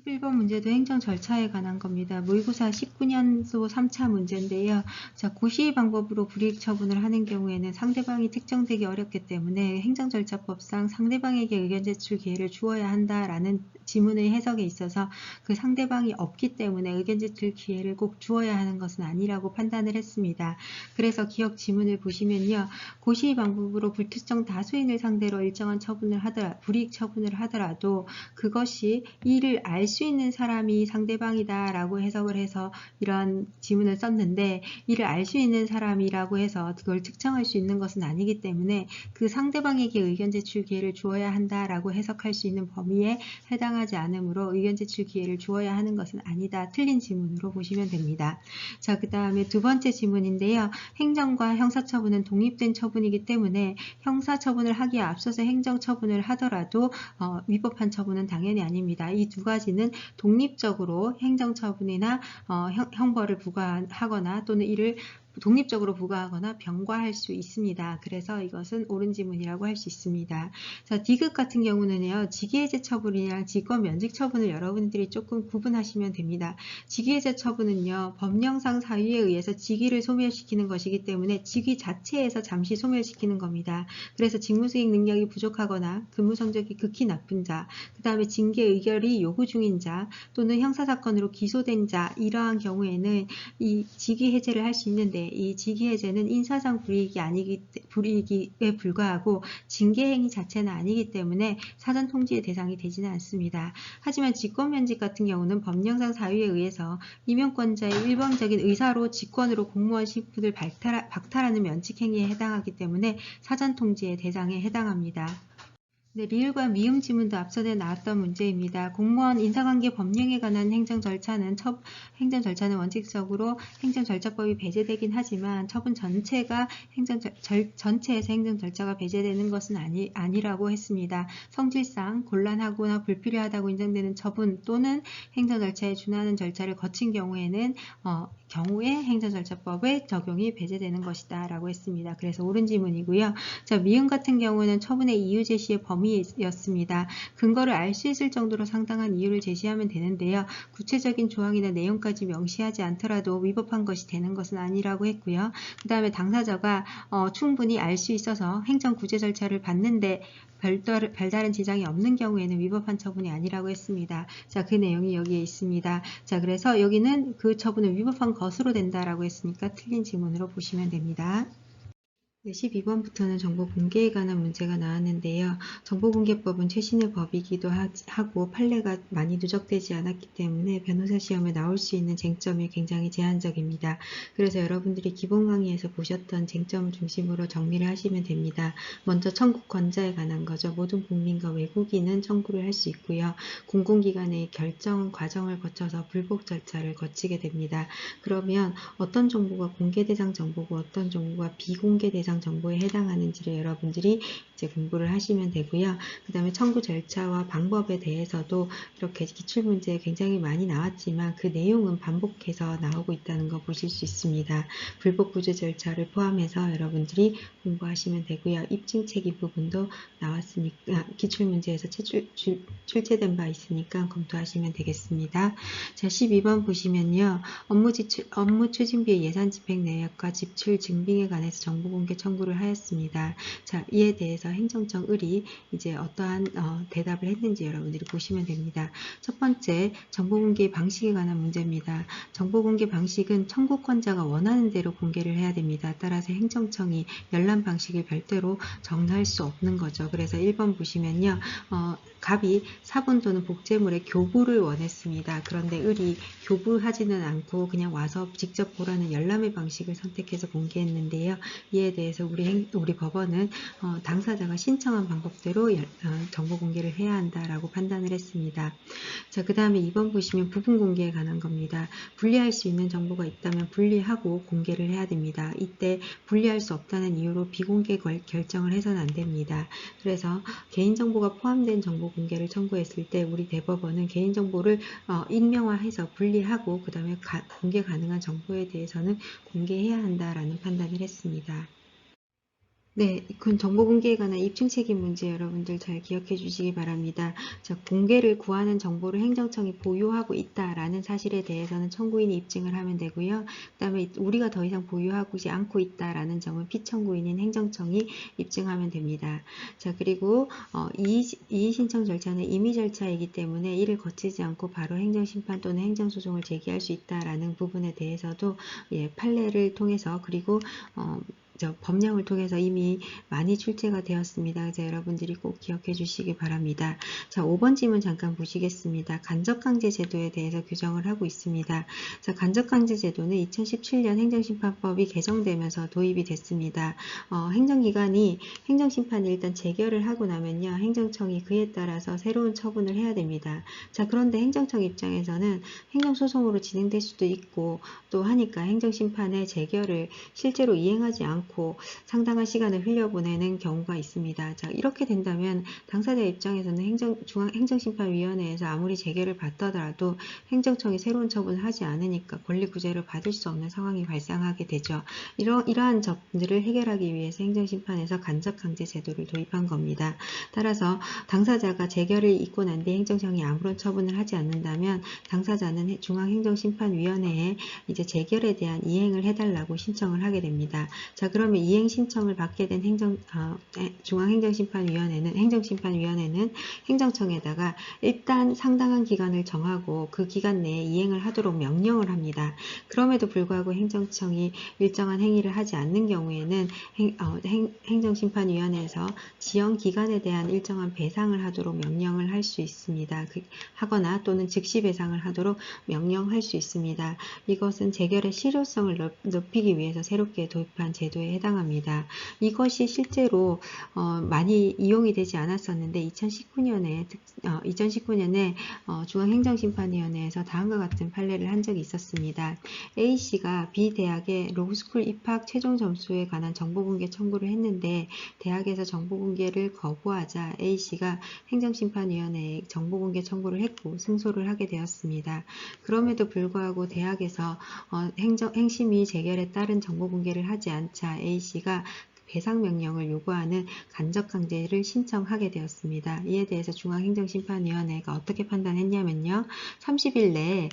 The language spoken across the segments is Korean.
11번 문제도 행정 절차에 관한 겁니다. 모의고사 19년도 3차 문제인데요. 자, 고시의 방법으로 불이익 처분을 하는 경우에는 상대방이 특정되기 어렵기 때문에 행정절차법상 상대방에게 의견 제출 기회를 주어야 한다라는 지문의 해석에 있어서 그 상대방이 없기 때문에 의견 제출 기회를 꼭 주어야 하는 것은 아니라고 판단을 했습니다. 그래서 기억 지문을 보시면요. 고시의 방법으로 불특정 다수인을 상대로 일정한 처분을 불이익 처분을 하더라도 그것이 이를 알 수 있는 사람이 상대방이다 라고 해석을 해서 이런 지문을 썼는데, 이를 알 수 있는 사람이라고 해서 그걸 특정할 수 있는 것은 아니기 때문에 그 상대방에게 의견 제출 기회를 주어야 한다 라고 해석할 수 있는 범위에 해당하지 않으므로 의견 제출 기회를 주어야 하는 것은 아니다. 틀린 지문으로 보시면 됩니다. 자, 그 다음에 두 번째 지문인데요. 행정과 형사처분은 독립된 처분이기 때문에 형사처분을 하기에 앞서서 행정처분을 하더라도 위법한 처분은 당연히 아닙니다. 이 두 가지는 독립적으로 행정처분이나 형벌을 부과하거나 또는 이를 독립적으로 부과하거나 병과할 수 있습니다. 그래서 이것은 옳은 지문이라고 할 수 있습니다. 자, D급 같은 경우는요, 직위해제 처분이랑 직권 면직 처분을 여러분들이 조금 구분하시면 됩니다. 직위해제 처분은요, 법령상 사유에 의해서 직위를 소멸시키는 것이기 때문에 직위 자체에서 잠시 소멸시키는 겁니다. 그래서 직무수행 능력이 부족하거나 근무 성적이 극히 나쁜 자, 그 다음에 징계 의결이 요구 중인 자, 또는 형사사건으로 기소된 자, 이러한 경우에는 이 직위 해제를 할 수 있는데, 이 직위 해제는 인사상 불이익에 불과하고 징계 행위 자체는 아니기 때문에 사전 통지의 대상이 되지는 않습니다. 하지만 직권면직 같은 경우는 법령상 사유에 의해서 임용권자의 일방적인 의사로 직권으로 공무원 신분을 박탈하는 면직 행위에 해당하기 때문에 사전 통지의 대상에 해당합니다. 네, 리을과 미음 지문도 앞전에 나왔던 문제입니다. 공무원 인사관계 법령에 관한 행정절차는 원칙적으로 행정절차법이 배제되긴 하지만 처분 전체가 전체에서 행정절차가 배제되는 것은 아니라고 했습니다. 성질상 곤란하거나 불필요하다고 인정되는 처분 또는 행정절차에 준하는 절차를 거친 경우에 행정절차법의 적용이 배제되는 것이다 라고 했습니다. 그래서 옳은 지문이고요. 자, 미음 같은 경우는 처분의 이유 제시의 범위였습니다. 근거를 알 수 있을 정도로 상당한 이유를 제시하면 되는데요. 구체적인 조항이나 내용까지 명시하지 않더라도 위법한 것이 되는 것은 아니라고 했고요. 그 다음에 당사자가 충분히 알 수 있어서 행정구제 절차를 받는데 별다른 지장이 없는 경우에는 위법한 처분이 아니라고 했습니다. 자, 그 내용이 여기에 있습니다. 자, 그래서 여기는 그 처분은 위법한 것으로 된다라고 했으니까 틀린 지문으로 보시면 됩니다. 네, 12번부터는 정보공개에 관한 문제가 나왔는데요. 정보공개법은 최신의 법이기도 하고 판례가 많이 누적되지 않았기 때문에 변호사 시험에 나올 수 있는 쟁점이 굉장히 제한적입니다. 그래서 여러분들이 기본 강의에서 보셨던 쟁점을 중심으로 정리를 하시면 됩니다. 먼저 청구권자에 관한 거죠. 모든 국민과 외국인은 청구를 할 수 있고요. 공공기관의 결정 과정을 거쳐서 불복 절차를 거치게 됩니다. 그러면 어떤 정보가 공개 대상 정보고 어떤 정보가 비공개 대상 정보에 해당하는지를 여러분들이 이제 공부를 하시면 되고요. 그 다음에 청구 절차와 방법에 대해서도 이렇게 기출문제에 굉장히 많이 나왔지만 그 내용은 반복해서 나오고 있다는 거 보실 수 있습니다. 불복구제 절차를 포함해서 여러분들이 공부하시면 되고요. 입증책임 부분도 나왔으니까 기출문제에서 출제된 바 있으니까 검토하시면 되겠습니다. 자, 12번 보시면요. 업무 추진비의 예산 집행 내역과 지출 증빙에 관해서 정보 공개 청구를 하였습니다. 자, 이에 대해서 행정청 을이 이제 어떠한 대답을 했는지 여러분들이 보시면 됩니다. 첫 번째, 정보 공개 방식에 관한 문제입니다. 정보 공개 방식은 청구권자가 원하는 대로 공개를 해야 됩니다. 따라서 행정청이 열람 방식을 별도로 정할 수 없는 거죠. 그래서 1번 보시면요. 갑이 사본 또는 복제물의 교부를 원했습니다. 그런데 을이 교부하지는 않고 그냥 와서 직접 보라는 열람의 방식을 선택해서 공개했는데요. 이에 대해서 우리 법원은 당사자가 신청한 방법대로 정보 공개를 해야 한다라고 판단을 했습니다. 자, 그 다음에 2번 보시면 부분 공개에 관한 겁니다. 분리할 수 있는 정보가 있다면 분리하고 공개를 해야 됩니다. 이때 분리할 수 없다는 이유로 비공개 결정을 해서는 안 됩니다. 그래서 개인정보가 포함된 정보 공개를 청구했을 때 우리 대법원은 개인정보를 익명화해서 분리하고 그 다음에 공개 가능한 정보에 대해서는 공개해야 한다라는 판단을 했습니다. 네, 그 정보 공개에 관한 입증 책임 문제 여러분들 잘 기억해 주시기 바랍니다. 자, 공개를 구하는 정보를 행정청이 보유하고 있다라는 사실에 대해서는 청구인이 입증을 하면 되고요. 그다음에 우리가 더 이상 보유하지 않고 있다라는 점은 피청구인인 행정청이 입증하면 됩니다. 자, 그리고 이의 신청 절차는 임의 절차이기 때문에 이를 거치지 않고 바로 행정심판 또는 행정소송을 제기할 수 있다라는 부분에 대해서도 판례를 통해서 그리고 법령을 통해서 이미 많이 출제가 되었습니다. 그래서 여러분들이 꼭 기억해 주시기 바랍니다. 자, 5번 질문 잠깐 보시겠습니다. 간접강제 제도에 대해서 규정을 하고 있습니다. 자, 간접강제 제도는 2017년 행정심판법이 개정되면서 도입이 됐습니다. 행정기관이 행정심판이 일단 재결을 하고 나면요, 행정청이 그에 따라서 새로운 처분을 해야 됩니다. 자, 그런데 행정청 입장에서는 행정소송으로 진행될 수도 있고 또 하니까 행정심판의 재결을 실제로 이행하지 않고 상당한 시간을 흘려보내는 경우가 있습니다. 자, 이렇게 된다면 당사자 입장에서는 중앙행정심판위원회에서 아무리 재결을 받더라도 행정청이 새로운 처분을 하지 않으니까 권리구제를 받을 수 없는 상황이 발생하게 되죠. 이러한 점들을 해결하기 위해서 행정심판에서 간접강제 제도를 도입한 겁니다. 따라서 당사자가 재결을 있고 난 뒤 행정청이 아무런 처분을 하지 않는다면 당사자는 중앙행정심판위원회에 이제 재결에 대한 이행을 해달라고 신청을 하게 됩니다. 자, 그러면 이행 신청을 받게 된 행정심판위원회는 행정청에다가 일단 상당한 기간을 정하고 그 기간 내에 이행을 하도록 명령을 합니다. 그럼에도 불구하고 행정청이 일정한 행위를 하지 않는 경우에는 행정심판위원회에서 지연 기간에 대한 일정한 배상을 하도록 명령을 할 수 있습니다. 하거나 또는 즉시 배상을 하도록 명령할 수 있습니다. 이것은 재결의 실효성을 높이기 위해서 새롭게 도입한 제도에 해당합니다. 이것이 실제로 많이 이용이 되지 않았었는데 2019년에 중앙행정심판위원회에서 다음과 같은 판례를 한 적이 있었습니다. A씨가 B대학의 로스쿨 입학 최종 점수에 관한 정보공개 청구를 했는데 대학에서 정보공개를 거부하자 A씨가 행정심판위원회에 정보공개 청구를 했고 승소를 하게 되었습니다. 그럼에도 불구하고 대학에서 행심위 재결에 따른 정보공개를 하지 않자 A씨가 배상 명령을 요구하는 간접강제를 신청하게 되었습니다. 이에 대해서 중앙행정심판위원회가 어떻게 판단했냐면요. 30일 내에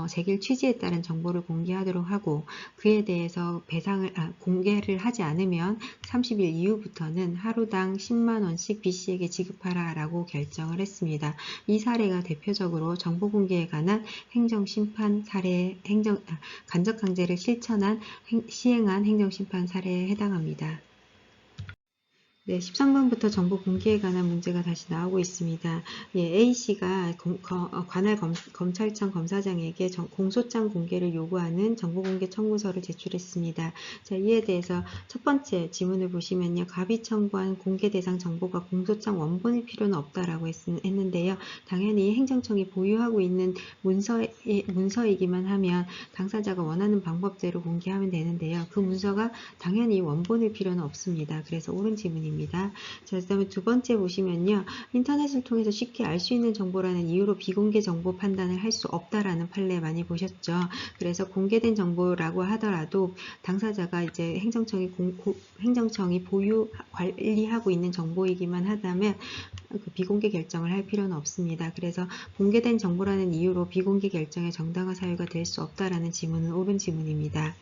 재결 취지에 따른 정보를 공개하도록 하고 그에 대해서 공개를 하지 않으면 30일 이후부터는 하루당 10만 원씩 B씨에게 지급하라라고 결정을 했습니다. 이 사례가 대표적으로 정보공개에 관한 행정심판 사례, 간접강제를 시행한 행정심판 사례에 해당합니다. 네, 13번부터 정보 공개에 관한 문제가 다시 나오고 있습니다. 예, A씨가 관할 검찰청 검사장에게 공소장 공개를 요구하는 정보공개 청구서를 제출했습니다. 자, 이에 대해서 첫 번째 지문을 보시면요. 갑이 청구한 공개 대상 정보가 공소장 원본일 필요는 없다라고 했는데요. 당연히 행정청이 보유하고 있는 문서이기만 하면 당사자가 원하는 방법대로 공개하면 되는데요. 그 문서가 당연히 원본일 필요는 없습니다. 그래서 옳은 지문입니다. 자, 그 다음에 두 번째 보시면요. 인터넷을 통해서 쉽게 알 수 있는 정보라는 이유로 비공개 정보 판단을 할 수 없다라는 판례 많이 보셨죠. 그래서 공개된 정보라고 하더라도 당사자가 이제 행정청이 관리하고 있는 정보이기만 하다면 그 비공개 결정을 할 필요는 없습니다. 그래서 공개된 정보라는 이유로 비공개 결정의 정당화 사유가 될 수 없다라는 지문은 옳은 지문입니다.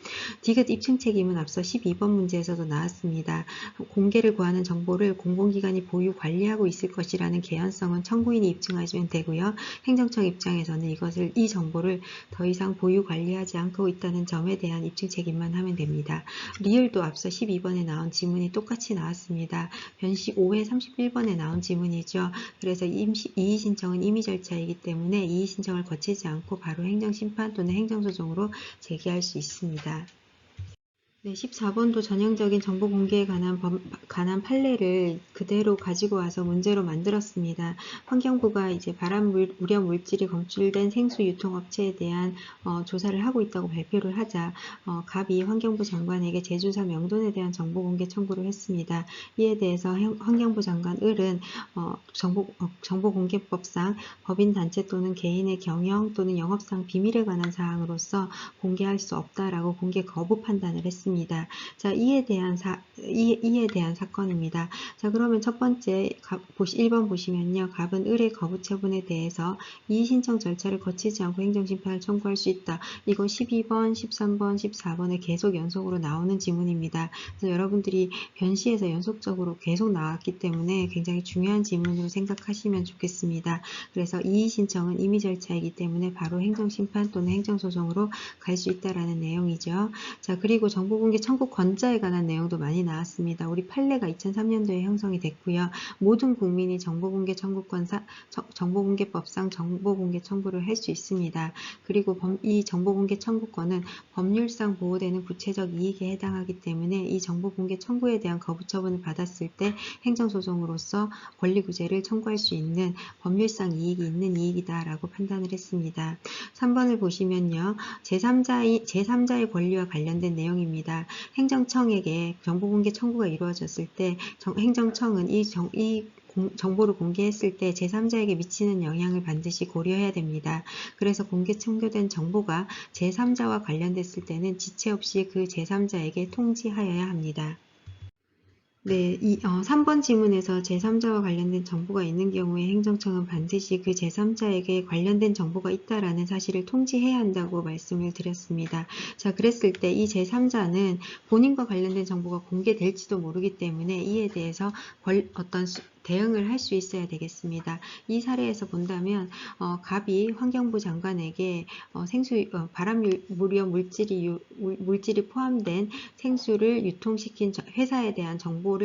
디귿 입증 책임은 앞서 12번 문제에서도 나왔습니다. 공개를 구하는 정보를 공공기관이 보유 관리하고 있을 것이라는 개연성은 청구인이 입증하시면 되고요. 행정청 입장에서는 이 정보를 더 이상 보유 관리하지 않고 있다는 점에 대한 입증 책임만 하면 됩니다. 리을도 앞서 12번에 나온 지문이 똑같이 나왔습니다. 변식 5회 31번에 나온 지문이죠. 그래서 이의신청은 임의 절차이기 때문에 이의신청을 거치지 않고 바로 행정심판 또는 행정소송으로 제기할 수 있습니다. 네, 14번도 전형적인 정보 공개에 관한 판례를 그대로 가지고 와서 문제로 만들었습니다. 환경부가 이제 발암 우려 물질이 검출된 생수 유통업체에 대한 조사를 하고 있다고 발표를 하자 갑이 환경부 장관에게 제조사 명돈에 대한 정보 공개 청구를 했습니다. 이에 대해서 환경부 장관 을은 정보공개법상 법인 단체 또는 개인의 경영 또는 영업상 비밀에 관한 사항으로서 공개할 수 없다라고 공개 거부 판단을 했습니다. 있습니다. 자, 이에 대한 사건입니다. 자, 그러면 첫 번째 1번 보시면요. 갑은 을의 거부 처분에 대해서 이의신청 절차를 거치지 않고 행정심판을 청구할 수 있다. 이건 12번, 13번, 14번에 계속 연속으로 나오는 지문입니다. 그래서 여러분들이 변시에서 연속적으로 계속 나왔기 때문에 굉장히 중요한 지문으로 생각하시면 좋겠습니다. 그래서 이의신청은 임의 절차이기 때문에 바로 행정심판 또는 행정소송으로 갈 수 있다라는 내용이죠. 자, 그리고 정보공개 청구 권자에 관한 내용도 많이 나왔습니다. 우리 판례가 2003년도에 형성이 됐고요. 모든 국민이 정보공개법상 정보공개 청구를 할 수 있습니다. 그리고 이 정보공개 청구권은 법률상 보호되는 구체적 이익에 해당하기 때문에 이 정보공개 청구에 대한 거부처분을 받았을 때 행정소송으로서 권리구제를 청구할 수 있는 법률상 이익이 있는 이익이다라고 판단을 했습니다. 3번을 보시면요. 제3자의 권리와 관련된 내용입니다. 행정청에게 정보공개 청구가 이루어졌을 때 행정청은 이 정보를 공개했을 때 제3자에게 미치는 영향을 반드시 고려해야 됩니다. 그래서 공개 청구된 정보가 제3자와 관련됐을 때는 지체 없이 그 제3자에게 통지하여야 합니다. 네, 3번 지문에서 제3자와 관련된 정보가 있는 경우에 행정청은 반드시 그 제3자에게 관련된 정보가 있다라는 사실을 통지해야 한다고 말씀을 드렸습니다. 자, 그랬을 때 이 제3자는 본인과 관련된 정보가 공개될지도 모르기 때문에 이에 대해서 대응을 할 수 있어야 되겠습니다. 이 사례에서 본다면 갑이 환경부 장관에게 발암물이와 물질이 포함된 생수를 유통시킨 회사에 대한 정보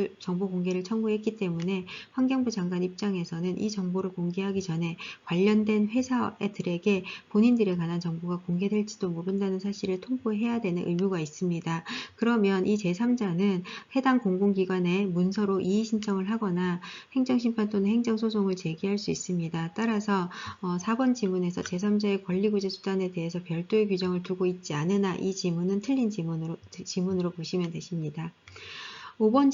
공개를 청구했기 때문에 환경부 장관 입장에서는 이 정보를 공개하기 전에 관련된 회사들에게 본인들에 관한 정보가 공개될지도 모른다는 사실을 통보해야 되는 의무가 있습니다. 그러면 이 제3자는 해당 공공기관에 문서로 이의신청을 하거나 행정심판 또는 행정소송을 제기할 수 있습니다. 따라서 4번 지문에서 제3자의 권리구제 수단에 대해서 별도의 규정을 두고 있지 않으나 이 지문은 틀린 지문으로 보시면 되십니다. 5번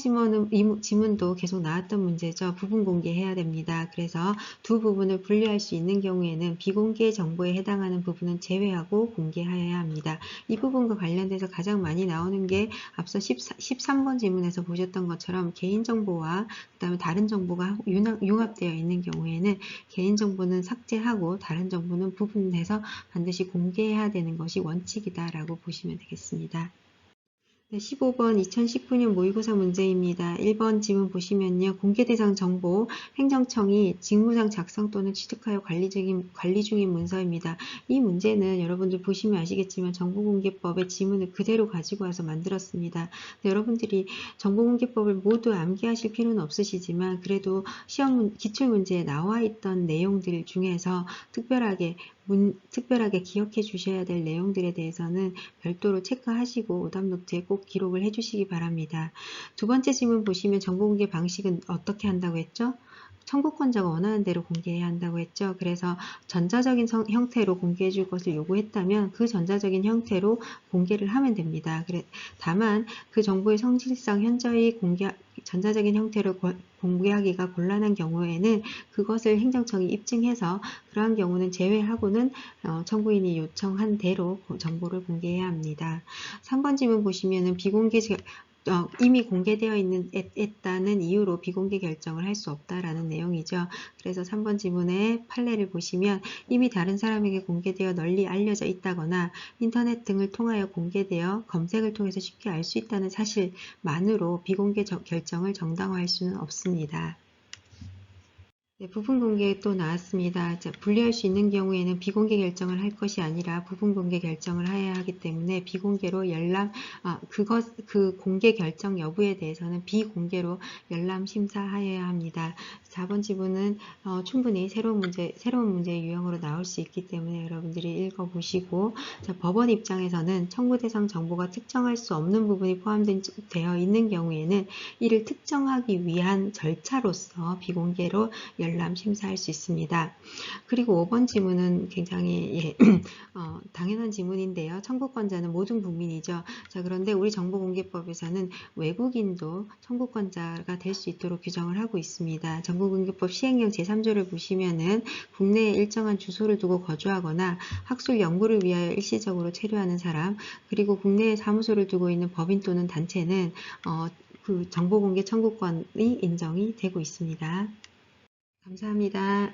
지문도 계속 나왔던 문제죠. 부분 공개해야 됩니다. 그래서 두 부분을 분리할 수 있는 경우에는 비공개 정보에 해당하는 부분은 제외하고 공개하여야 합니다. 이 부분과 관련돼서 가장 많이 나오는 게 앞서 13번 지문에서 보셨던 것처럼 개인정보와 그다음에 다른 정보가 융합되어 있는 경우에는 개인정보는 삭제하고 다른 정보는 부분해서 반드시 공개해야 되는 것이 원칙이다라고 보시면 되겠습니다. 네, 15번 2019년 모의고사 문제입니다. 1번 지문 보시면요. 공개대상 정보, 행정청이 직무상 작성 또는 취득하여 관리 중인 문서입니다. 이 문제는 여러분들 보시면 아시겠지만 정보공개법의 지문을 그대로 가지고 와서 만들었습니다. 네, 여러분들이 정보공개법을 모두 암기하실 필요는 없으시지만 그래도 시험 기출문제에 나와 있던 내용들 중에서 특별하게 기억해 주셔야 될 내용들에 대해서는 별도로 체크하시고 오답노트에 꼭 기록을 해 주시기 바랍니다. 두 번째 질문 보시면 정보공개 방식은 어떻게 한다고 했죠? 청구권자가 원하는 대로 공개해야 한다고 했죠. 그래서 전자적인 형태로 공개해 줄 것을 요구했다면 그 전자적인 형태로 공개를 하면 됩니다. 다만 그 정보의 성질상 현저히 전자적인 형태로 공개하기가 곤란한 경우에는 그것을 행정청이 입증해서 그러한 경우는 제외하고는 청구인이 요청한 대로 정보를 공개해야 합니다. 3번 질문 보시면은 이미 공개되어 있다는 이유로 비공개 결정을 할 수 없다라는 내용이죠. 그래서 3번 지문의 판례를 보시면 이미 다른 사람에게 공개되어 널리 알려져 있다거나 인터넷 등을 통하여 공개되어 검색을 통해서 쉽게 알 수 있다는 사실만으로 비공개 결정을 정당화할 수는 없습니다. 네, 부분 공개 또 나왔습니다. 자, 분리할 수 있는 경우에는 비공개 결정을 할 것이 아니라 부분 공개 결정을 해야 하기 때문에 비공개로 그 공개 결정 여부에 대해서는 비공개로 열람 심사하여야 합니다. 4번 지문은 충분히 새로운 문제의 유형으로 나올 수 있기 때문에 여러분들이 읽어보시고, 자, 법원 입장에서는 청구 대상 정보가 특정할 수 없는 부분이 포함되어 있는 경우에는 이를 특정하기 위한 절차로서 비공개로 열람 심사할 수 있습니다. 그리고 5번 지문은 굉장히 당연한 지문인데요. 청구권자는 모든 국민이죠. 자, 그런데 우리 정보공개법에서는 외국인도 청구권자가 될 수 있도록 규정을 하고 있습니다. 정보공개법 시행령 제3조를 보시면은 국내에 일정한 주소를 두고 거주하거나 학술 연구를 위하여 일시적으로 체류하는 사람, 그리고 국내에 사무소를 두고 있는 법인 또는 단체는 그 정보공개 청구권이 인정이 되고 있습니다. 감사합니다.